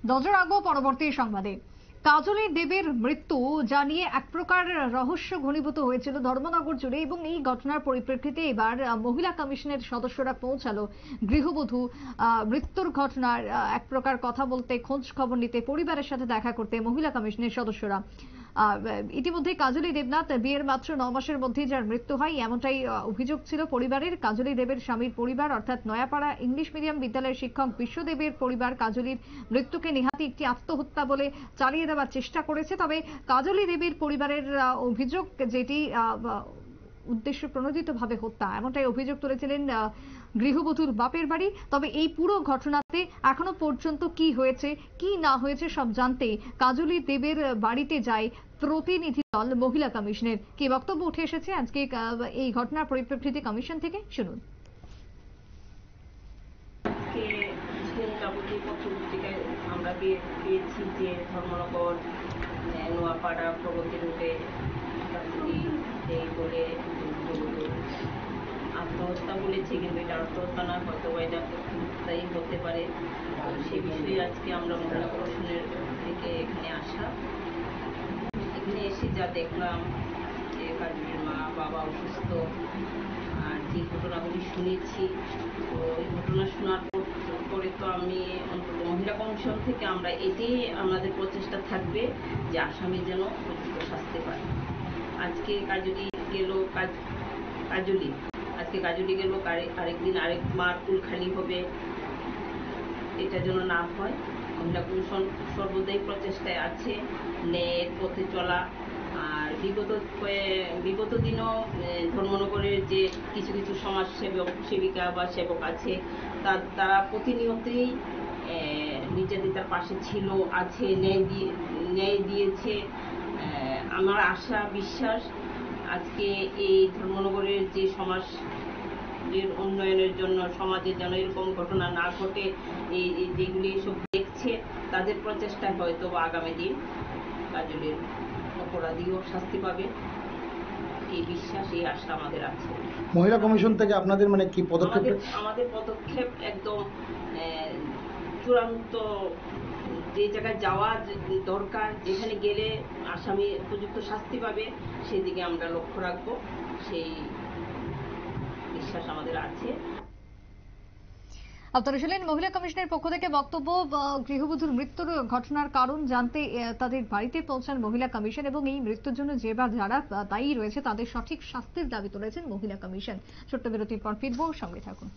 নজর রাখবো পরবর্তী সংবাদে। কাজলী দেবের মৃত্যু জানিয়ে এক প্রকার রহস্য ঘনীভূত হয়েছিল ধর্মনগর জুড়ে, এবং এই ঘটনার পরিপ্রেক্ষিতে এবার মহিলা কমিশনের সদস্যরা পৌঁছালো গৃহবধূ মৃত্যুর ঘটনার এক প্রকার কথা বলতে, খোঁজ খবর নিতে, পরিবারের সাথে দেখা করতে মহিলা কমিশনের সদস্যরা। ইতিমধ্যে কাজলী দেবনাথ বিয়ের মাত্র 9 মাসের মধ্যে যার মৃত্যু হয় এমনটাই অভিযোগ ছিল পরিবারের। কাজলী দেবের স্বামীর পরিবার অর্থাৎ নয়াপাড়া ইংলিশ মিডিয়াম বিদ্যালয়ের শিক্ষক বিশ্বদেবের পরিবার কাজলীর মৃত্যুকে নেহাতি একটি আত্মহত্যা বলে চালিয়ে দেওয়ার চেষ্টা করেছে। তবে কাজলী দেবীর পরিবারের অভিযোগ, যেটি উদ্দেশ্য প্রণোদিতভাবে হত্যা, এমনটাই অভিযোগ তুলেছিলেন গৃহবধূর বাপের বাড়ি। তবে এই পুরো ঘটনাতে এখনো পর্যন্ত কি হয়েছে কি না হয়েছে সব জানতে কাজলী দেবের বাড়িতে যায় প্রতিনিধি দল মহিলা কমিশনের। কি বক্তব্য উঠে এসেছে আজকে এই ঘটনার পরিপ্রেক্ষিতে কমিশন থেকে, শুনুন। আমরা পেয়েছি যে ধর্মনগর নোয়াপাড়া প্রগতি রোডে বলে আত্মহত্যা বলেছে, কিন্তু এটা আত্মহত্যা না, হয়তো এটা তাই হতে পারে। সে বিষয়ে আজকে আমরা মহিলা কমিশনের থেকে এখানে আসা। এখানে এসে যা দেখলাম যে কাজীর মা বাবা অসুস্থ, আর যে ঘটনাগুলি শুনেছি, তো এই ঘটনা শোনার পরে তো আমি অন্তত মহিলা কমিশন থেকে আমরা এটাই আমাদের প্রচেষ্টা থাকবে যে আসামি যেন উপযুক্ত শাস্তি পায়। আজকে কাজলি গেল, আজকে কাজলি গেল, আরেকদিন আরেক মার কুল খালি হবে, এটা যেন না হয়। মহিলা কমিশন সর্বদাই প্রচেষ্টায় আছে ন্যায়ের পথে চলা। আর বিগত দিনও ধর্মনগরের যে কিছু কিছু সমাজ সেবিকা বা সেবক আছে, তারা প্রতিনিয়তই নির্যাতিতার পাশে ছিল, আছে, ন্যায় দিয়েছে। আমার আশা বিশ্বাস আজকে এই ধর্মনগরের যে সমাজের উন্নয়নের জন্য, সমাজে যেন এরকম ঘটনা না ঘটে, এই যেগুলি সব দেখছে তাদের প্রচেষ্টায় হয়তো আগামী দিন কাজলের অপরাধীও শাস্তি পাবে, এই বিশ্বাস, এই আশা আমাদের আছে। মহিলা কমিশন থেকে আপনাদের মানে কি পদক্ষেপ? আমাদের পদক্ষেপ একদম চূড়ান্ত, যে জায়গায় যাওয়া দরকার, যেখানে গেলে আসামি উপযুক্ত শাস্তি পাবে, সেদিকে আমরা লক্ষ্য রাখবো, সেই বিশ্বাস আমাদের আছে। আপনারা শুনলেন মহিলা কমিশনের পক্ষ থেকে বক্তব্য। গৃহবধূর মৃত্যুর ঘটনার কারণ জানতে তাদের বাড়িতে পৌঁছান মহিলা কমিশন, এবং এই মৃত্যুর জন্য যে বা যারা দায়ী রয়েছে তাদের সঠিক শাস্তির দাবি তুলেছেন মহিলা কমিশন। ছোট্ট বিরতির পর ফিরবো, সঙ্গে থাকুন।